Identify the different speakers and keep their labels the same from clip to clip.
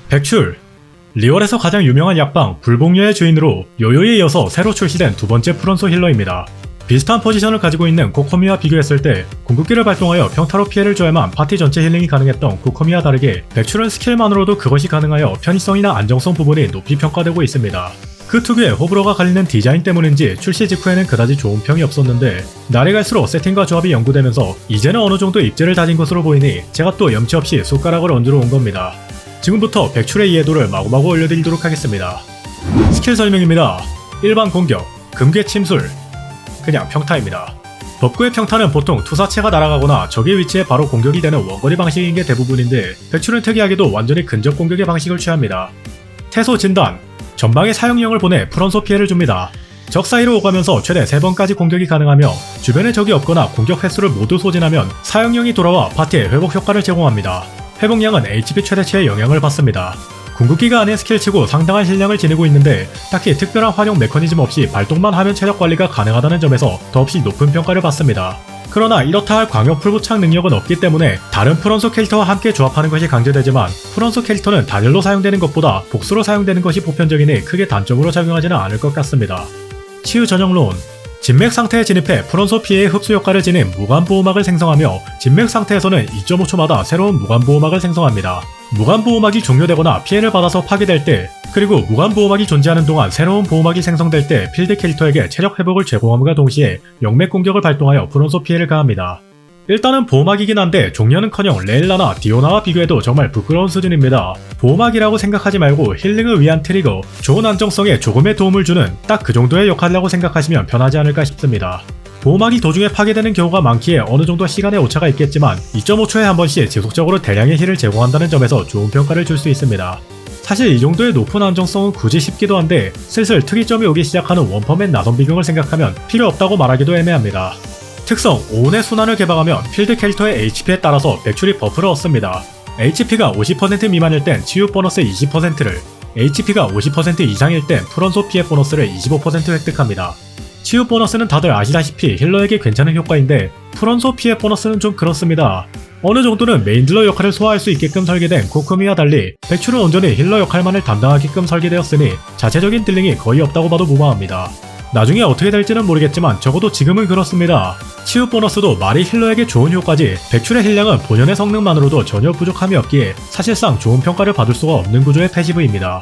Speaker 1: 백출, 리월에서 가장 유명한 약방 불복녀의 주인으로 요요에 이어서 새로 출시된 두 번째 프론소 힐러입니다. 비슷한 포지션을 가지고 있는 코코미와 비교했을 때 궁극기를 발동하여 평타로 피해를 줘야만 파티 전체 힐링이 가능했던 코코미와 다르게 백출은 스킬만으로도 그것이 가능하여 편의성이나 안정성 부분이 높이 평가되고 있습니다. 그 특유의 호불호가 갈리는 디자인 때문인지 출시 직후에는 그다지 좋은 평이 없었는데 날이 갈수록 세팅과 조합이 연구되면서 이제는 어느 정도 입지를 다진 것으로 보이니 제가 또 염치 없이 숟가락을 얹으러 온 겁니다. 지금부터 백출의 이해도를 마구마구 올려드리도록 하겠습니다. 스킬 설명입니다. 일반 공격, 금괴 침술, 그냥 평타입니다. 법구의 평타는 보통 투사체가 날아가거나 적의 위치에 바로 공격이 되는 원거리 방식인 게 대부분인데 백출은 특이하게도 완전히 근접 공격의 방식을 취합니다. 태소 진단, 전방에 사용령을 보내 프론소 피해를 줍니다. 적 사이로 오가면서 최대 3번까지 공격이 가능하며 주변에 적이 없거나 공격 횟수를 모두 소진하면 사용령이 돌아와 파티에 회복 효과를 제공합니다. 회복량은 HP 최대치의 영향을 받습니다. 궁극기가 아닌 스킬치고 상당한 힐량을 지니고 있는데 딱히 특별한 활용 메커니즘 없이 발동만 하면 체력 관리가 가능하다는 점에서 더없이 높은 평가를 받습니다. 그러나 이렇다 할 광역 풀부착 능력은 없기 때문에 다른 프론소 캐릭터와 함께 조합하는 것이 강조되지만 프론소 캐릭터는 단일로 사용되는 것보다 복수로 사용되는 것이 보편적이니 크게 단점으로 작용하지는 않을 것 같습니다. 치유 전형론, 진맥 상태에 진입해 프론소 피해의 흡수 효과를 지닌 무관보호막을 생성하며 진맥 상태에서는 2.5초마다 새로운 무관보호막을 생성합니다. 무관보호막이 종료되거나 피해를 받아서 파괴될 때 그리고 무관보호막이 존재하는 동안 새로운 보호막이 생성될 때 필드 캐릭터에게 체력 회복을 제공함과 동시에 영맥 공격을 발동하여 프론소 피해를 가합니다. 일단은 보호막이긴 한데 종료는커녕 레일라나 디오나와 비교해도 정말 부끄러운 수준입니다. 보호막이라고 생각하지 말고 힐링을 위한 트리거, 좋은 안정성에 조금의 도움을 주는 딱 그 정도의 역할이라고 생각하시면 편하지 않을까 싶습니다. 보호막이 도중에 파괴되는 경우가 많기에 어느 정도 시간의 오차가 있겠지만 2.5초에 한 번씩 지속적으로 대량의 힐을 제공한다는 점에서 좋은 평가를 줄 수 있습니다. 사실 이 정도의 높은 안정성은 굳이 싶기도 한데 슬슬 특이점이 오기 시작하는 원퍼맨 나선 비경을 생각하면 필요 없다고 말하기도 애매합니다. 특성, 오온의 순환을 개방하면 필드 캐릭터의 HP에 따라서 백출이 버프를 얻습니다. HP가 50% 미만일 땐 치유 보너스 20%를, HP가 50% 이상일 땐 프론소 피해 보너스를 25% 획득합니다. 치유 보너스는 다들 아시다시피 힐러에게 괜찮은 효과인데 프론소 피해 보너스는 좀 그렇습니다. 어느 정도는 메인 딜러 역할을 소화할 수 있게끔 설계된 코코미와 달리 백출은 온전히 힐러 역할만을 담당하게끔 설계되었으니 자체적인 딜링이 거의 없다고 봐도 무방합니다. 나중에 어떻게 될지는 모르겠지만 적어도 지금은 그렇습니다. 치유 보너스도 말이 힐러에게 좋은 효과지 백출의 힐량은 본연의 성능만으로도 전혀 부족함이 없기에 사실상 좋은 평가를 받을 수가 없는 구조의 패시브입니다.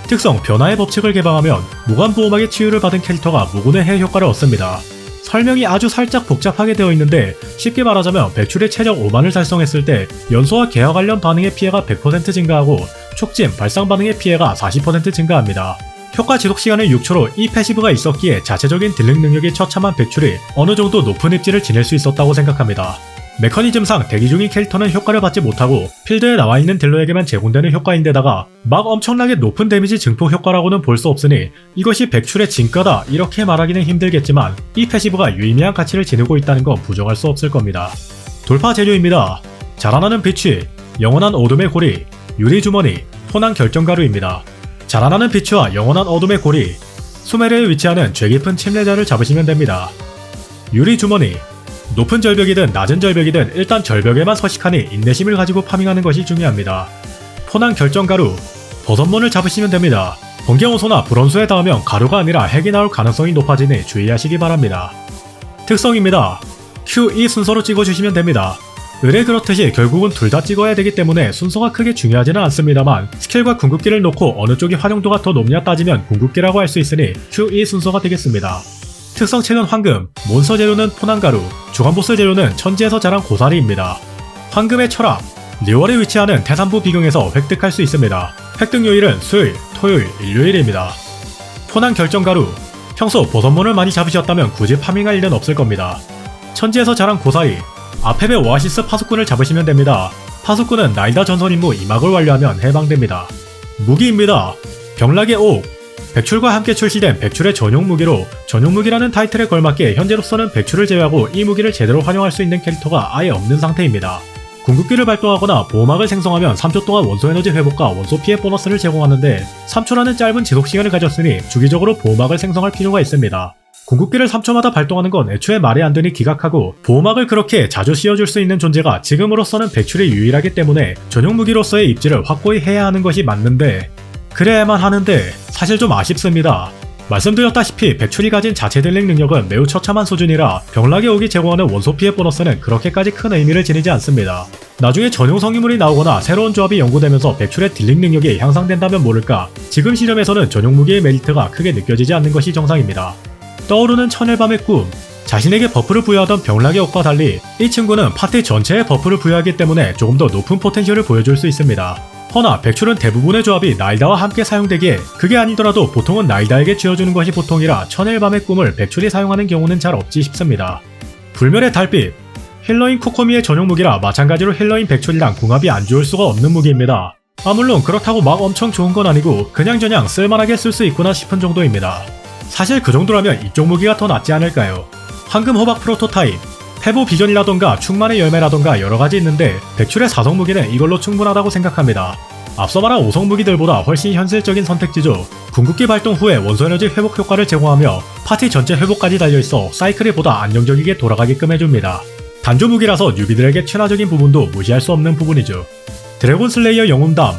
Speaker 1: 특성, 변화의 법칙을 개방하면 무관보호막의 치유를 받은 캐릭터가 무군의 해 효과를 얻습니다. 설명이 아주 살짝 복잡하게 되어 있는데 쉽게 말하자면 백출의 최적 5만을 달성했을 때 연소와 개화 관련 반응의 피해가 100% 증가하고 촉진, 발상 반응의 피해가 40% 증가합니다. 효과 지속 시간은 6초로 이 패시브가 있었기에 자체적인 딜링 능력이 처참한 백출이 어느 정도 높은 입지를 지낼 수 있었다고 생각합니다. 메커니즘상 대기 중인 캐릭터는 효과를 받지 못하고 필드에 나와있는 딜러에게만 제공되는 효과인데다가 막 엄청나게 높은 데미지 증폭 효과라고는 볼 수 없으니 이것이 백출의 진가다 이렇게 말하기는 힘들겠지만 이 패시브가 유의미한 가치를 지니고 있다는 건 부정할 수 없을 겁니다. 돌파 재료입니다. 자라나는 비취, 영원한 어둠의 고리, 유리주머니, 토난 결정가루입니다. 자라나는 비취와 영원한 어둠의 고리, 수메르에 위치하는 죄 깊은 침례자를 잡으시면 됩니다. 유리주머니, 높은 절벽이든 낮은 절벽이든 일단 절벽에만 서식하니 인내심을 가지고 파밍하는 것이 중요합니다. 토난 결정가루, 버섯몬을 잡으시면 됩니다. 번개호소나 브론소에 닿으면 가루가 아니라 핵이 나올 가능성이 높아지니 주의하시기 바랍니다. 특성입니다. Q2 순서로 찍어주시면 됩니다. 의뢰 그렇듯이 결국은 둘 다 찍어야 되기 때문에 순서가 크게 중요하지는 않습니다만 스킬과 궁극기를 놓고 어느 쪽이 활용도가 더 높냐 따지면 궁극기라고 할 수 있으니 Q2 순서가 되겠습니다. 특성치는 황금, 몬스터 재료는 포난가루, 주간보스 재료는 천지에서 자란 고사리입니다. 황금의 철학, 리월에 위치하는 태산부 비경에서 획득할 수 있습니다. 획득 요일은 수요일, 토요일, 일요일입니다. 포난 결정가루, 평소 버섯몬을 많이 잡으셨다면 굳이 파밍할 일은 없을 겁니다. 천지에서 자란 고사리, 아페베 오아시스 파수꾼을 잡으시면 됩니다. 파수꾼은 나이다 전선 임무 2막을 완료하면 해방됩니다. 무기입니다. 병락의 옥, 백출과 함께 출시된 백출의 전용 무기로 전용 무기라는 타이틀에 걸맞게 현재로서는 백출을 제외하고 이 무기를 제대로 활용할 수 있는 캐릭터가 아예 없는 상태입니다. 궁극기를 발동하거나 보호막을 생성하면 3초 동안 원소 에너지 회복과 원소 피해 보너스를 제공하는데 3초라는 짧은 지속시간을 가졌으니 주기적으로 보호막을 생성할 필요가 있습니다. 궁극기를 3초마다 발동하는 건 애초에 말이 안 되니 기각하고 보호막을 그렇게 자주 씌워줄 수 있는 존재가 지금으로서는 백출이 유일하기 때문에 전용 무기로서의 입지를 확고히 해야 하는 것이 맞는데 그래야만 하는데 사실 좀 아쉽습니다. 말씀드렸다시피 백출이 가진 자체 딜링 능력은 매우 처참한 수준이라 병락의 옥이 제공하는 원소 피해 보너스는 그렇게까지 큰 의미를 지니지 않습니다. 나중에 전용 성유물이 나오거나 새로운 조합이 연구되면서 백출의 딜링 능력이 향상된다면 모를까 지금 시점에서는 전용 무기의 메리트가 크게 느껴지지 않는 것이 정상입니다. 떠오르는 천일밤의 꿈. 자신에게 버프를 부여하던 병락의 옥과 달리 이 친구는 파티 전체에 버프를 부여하기 때문에 조금 더 높은 포텐셜을 보여줄 수 있습니다. 허나 백출은 대부분의 조합이 나일다와 함께 사용되기에 그게 아니더라도 보통은 나일다에게 쥐어주는 것이 보통이라 천일밤의 꿈을 백출이 사용하는 경우는 잘 없지 싶습니다. 불멸의 달빛. 힐러인 코코미의 전용 무기라 마찬가지로 힐러인 백출이랑 궁합이 안 좋을 수가 없는 무기입니다. 물론 그렇다고 막 엄청 좋은 건 아니고 그냥저냥 쓸만하게 쓸 수 있구나 싶은 정도입니다. 사실 그 정도라면 이쪽 무기가 더 낫지 않을까요? 황금 호박 프로토타입, 패보 비전이라던가 충만의 열매라던가 여러가지 있는데 백출의 4성 무기는 이걸로 충분하다고 생각합니다. 앞서 말한 5성 무기들보다 훨씬 현실적인 선택지죠. 궁극기 발동 후에 원소 에너지 회복 효과를 제공하며 파티 전체 회복까지 달려있어 사이클이 보다 안정적이게 돌아가게끔 해줍니다. 단조 무기라서 뉴비들에게 친화적인 부분도 무시할 수 없는 부분이죠. 드래곤 슬레이어 영웅담.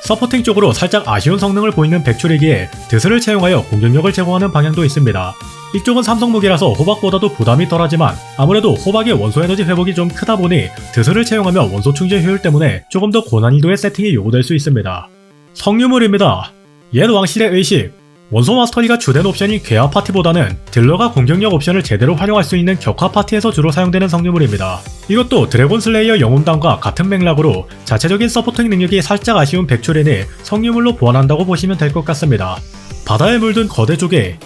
Speaker 1: 서포팅 쪽으로 살짝 아쉬운 성능을 보이는 백출이기에 드스를 채용하여 공격력을 제공하는 방향도 있습니다. 이쪽은 삼성 무기라서 호박보다도 부담이 덜하지만 아무래도 호박의 원소 에너지 회복이 좀 크다 보니 드스를 채용하면 원소 충전 효율 때문에 조금 더 고난이도의 세팅이 요구될 수 있습니다. 성유물입니다. 옛 왕실의 의식. 원소 마스터리가 주된 옵션인 괴화 파티보다는 딜러가 공격력 옵션을 제대로 활용할 수 있는 격화 파티에서 주로 사용되는 성유물입니다. 이것도 드래곤 슬레이어 영웅담과 같은 맥락으로 자체적인 서포팅 능력이 살짝 아쉬운 백출이니 성유물로 보완한다고 보시면 될 것 같습니다. 바다에 물든 거대 조개.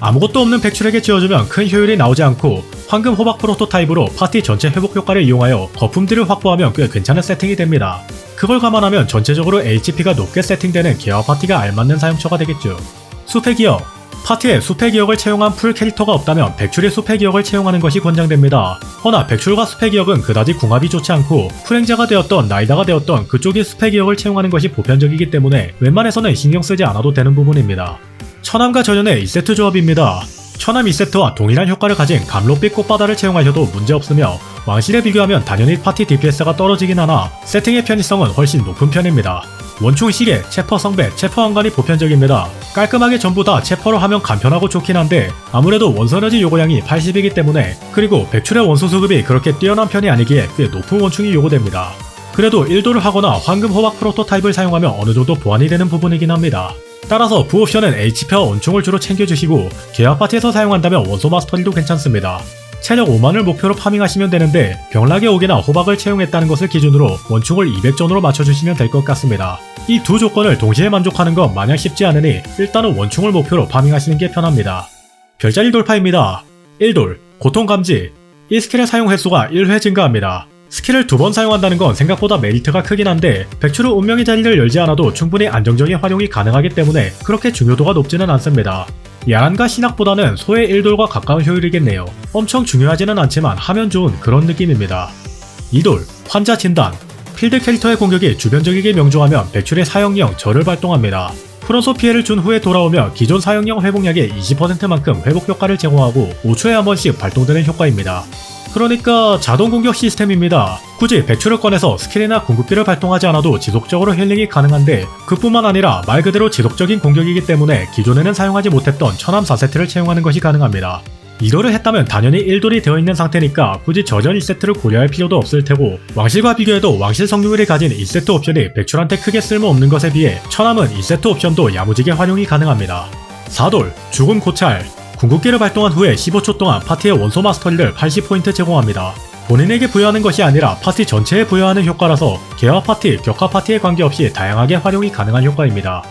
Speaker 1: 아무것도 없는 백출에게 지어주면 큰 효율이 나오지 않고 황금 호박 프로토타입으로 파티 전체 회복 효과를 이용하여 거품들을 확보하면 꽤 괜찮은 세팅이 됩니다. 그걸 감안하면 전체적으로 HP가 높게 세팅되는 개화 파티가 알맞는 사용처가 되겠죠. 숲의 기억. 파티에 숲의 기억을 채용한 풀 캐릭터가 없다면 백출이 숲의 기억을 채용하는 것이 권장됩니다. 허나 백출과 숲의 기억은 그다지 궁합이 좋지 않고 풀행자가 되었던 나이다가 되었던 그쪽이 숲의 기억을 채용하는 것이 보편적이기 때문에 웬만해서는 신경 쓰지 않아도 되는 부분입니다. 천암과 전연의 2세트 조합입니다. 천암 2세트와 동일한 효과를 가진 감로빛 꽃바다를 채용하셔도 문제없으며 왕실에 비교하면 당연히 파티 DPS가 떨어지긴 하나 세팅의 편의성은 훨씬 높은 편입니다. 원총 시계, 체퍼 성배, 체퍼 왕관이 보편적입니다. 깔끔하게 전부 다 체퍼로 하면 간편하고 좋긴 한데 아무래도 원소 에너지 요구량이 80이기 때문에 그리고 백출의 원소 수급이 그렇게 뛰어난 편이 아니기에 꽤 높은 원충이 요구됩니다. 그래도 1도를 하거나 황금 호박 프로토타입을 사용하면 어느정도 보완이 되는 부분이긴 합니다. 따라서 부옵션은 HP와 원총을 주로 챙겨주시고 개화 파티에서 사용한다면 원소 마스터리도 괜찮습니다. 체력 5만을 목표로 파밍하시면 되는데 병락의 옥이나 호박을 채용했다는 것을 기준으로 원총을 200전으로 맞춰주시면 될 것 같습니다. 이 두 조건을 동시에 만족하는 건 마냥 쉽지 않으니 일단은 원총을 목표로 파밍하시는 게 편합니다. 별자리 돌파입니다. 1돌, 고통 감지. 이 스킬의 사용 횟수가 1회 증가합니다. 스킬을 2번 사용한다는 건 생각보다 메리트가 크긴 한데 백출은 운명의 자리를 열지 않아도 충분히 안정적인 활용이 가능하기 때문에 그렇게 중요도가 높지는 않습니다. 야란과 신학보다는 소의 1돌과 가까운 효율이겠네요. 엄청 중요하지는 않지만 하면 좋은 그런 느낌입니다. 2돌, 환자 진단. 필드 캐릭터의 공격이 주변적이게 명중하면 백출의 사형령 절을 발동합니다. 프론소 피해를 준 후에 돌아오며 기존 사형령 회복량의 20%만큼 회복 효과를 제공하고 5초에 한 번씩 발동되는 효과입니다. 그러니까 자동 공격 시스템입니다. 굳이 백출을 꺼내서 스킬이나 궁극기를 발동하지 않아도 지속적으로 힐링이 가능한데 그뿐만 아니라 말 그대로 지속적인 공격이기 때문에 기존에는 사용하지 못했던 천암 4세트를 채용하는 것이 가능합니다. 2돌을 했다면 당연히 1돌이 되어있는 상태니까 굳이 저전 2세트를 고려할 필요도 없을 테고 왕실과 비교해도 왕실 성유물이 가진 2세트 옵션이 백출한테 크게 쓸모없는 것에 비해 천암은 2세트 옵션도 야무지게 활용이 가능합니다. 4돌, 죽음 고찰. 궁극기를 발동한 후에 15초 동안 파티의 원소 마스터리를 80포인트 제공합니다. 본인에게 부여하는 것이 아니라 파티 전체에 부여하는 효과라서 개화 파티, 격화 파티에 관계없이 다양하게 활용이 가능한 효과입니다.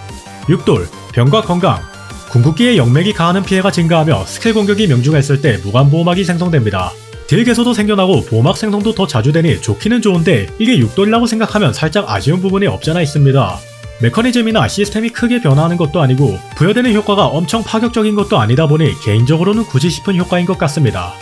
Speaker 1: 6돌, 병과 건강. 궁극기의 영맥이 가하는 피해가 증가하며 스킬 공격이 명중했을 때 무관 보호막이 생성됩니다. 딜 개소도 생겨나고 보호막 생성도 더 자주 되니 좋기는 좋은데 이게 6돌이라고 생각하면 살짝 아쉬운 부분이 없잖아 있습니다. 메커니즘이나 시스템이 크게 변화하는 것도 아니고 부여되는 효과가 엄청 파격적인 것도 아니다 보니 개인적으로는 굳이 싶은 효과인 것 같습니다.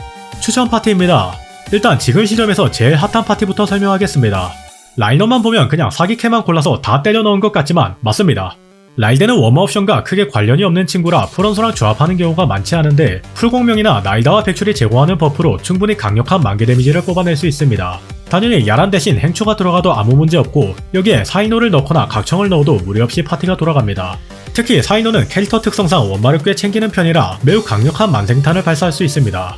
Speaker 1: 추천 파티입니다. 일단 지금 시점에서 제일 핫한 파티부터 설명하겠습니다. 라인업만 보면 그냥 사기캐만 골라서 다 때려 넣은 것 같지만 맞습니다. 라이덴은 워머 옵션과 크게 관련이 없는 친구라 프론소랑 조합하는 경우가 많지 않은데 풀공명이나 나이다와 백출이 제공하는 버프로 충분히 강력한 만개 데미지를 뽑아낼 수 있습니다. 당연히 야란 대신 행추가 들어가도 아무 문제 없고 여기에 사이노를 넣거나 각청을 넣어도 무리 없이 파티가 돌아갑니다. 특히 사이노는 캐릭터 특성상 원마를 꽤 챙기는 편이라 매우 강력한 만생탄을 발사할 수 있습니다.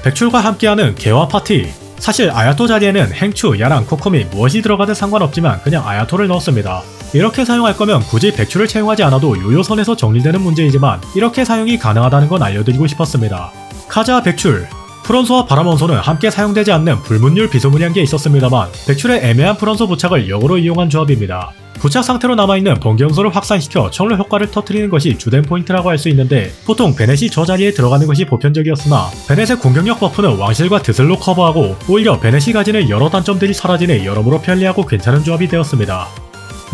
Speaker 1: 백출과 함께하는 개화 파티. 사실 아야토 자리에는 행추, 야랑, 코코미 무엇이 들어가든 상관없지만 그냥 아야토를 넣었습니다. 이렇게 사용할 거면 굳이 백출을 채용하지 않아도 요요선에서 정리되는 문제이지만 이렇게 사용이 가능하다는 건 알려드리고 싶었습니다. 카자 백출. 프론소와 바람원소는 함께 사용되지 않는 불문율 비소문이한 게 있었습니다만 백출의 애매한 프론소 부착을 역으로 이용한 조합입니다. 부착 상태로 남아있는 번개용소를 확산시켜 청로 효과를 터뜨리는 것이 주된 포인트라고 할 수 있는데 보통 베넷이 저 자리에 들어가는 것이 보편적이었으나 베넷의 공격력 버프는 왕실과 드슬로 커버하고 오히려 베넷이 가지는 여러 단점들이 사라지니 여러모로 편리하고 괜찮은 조합이 되었습니다.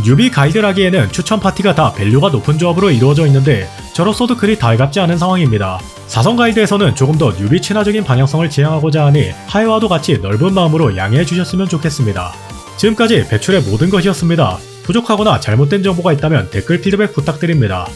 Speaker 1: 뉴비 가이드라기에는 추천 파티가 다 밸류가 높은 조합으로 이루어져 있는데 저로서도 그리 달갑지 않은 상황입니다. 사성 가이드에서는 조금 더 뉴비 친화적인 방향성을 지향하고자 하니 하이와도 같이 넓은 마음으로 양해해 주셨으면 좋겠습니다. 지금까지 배출의 모든 것이었습니다. 부족하거나 잘못된 정보가 있다면 댓글 피드백 부탁드립니다.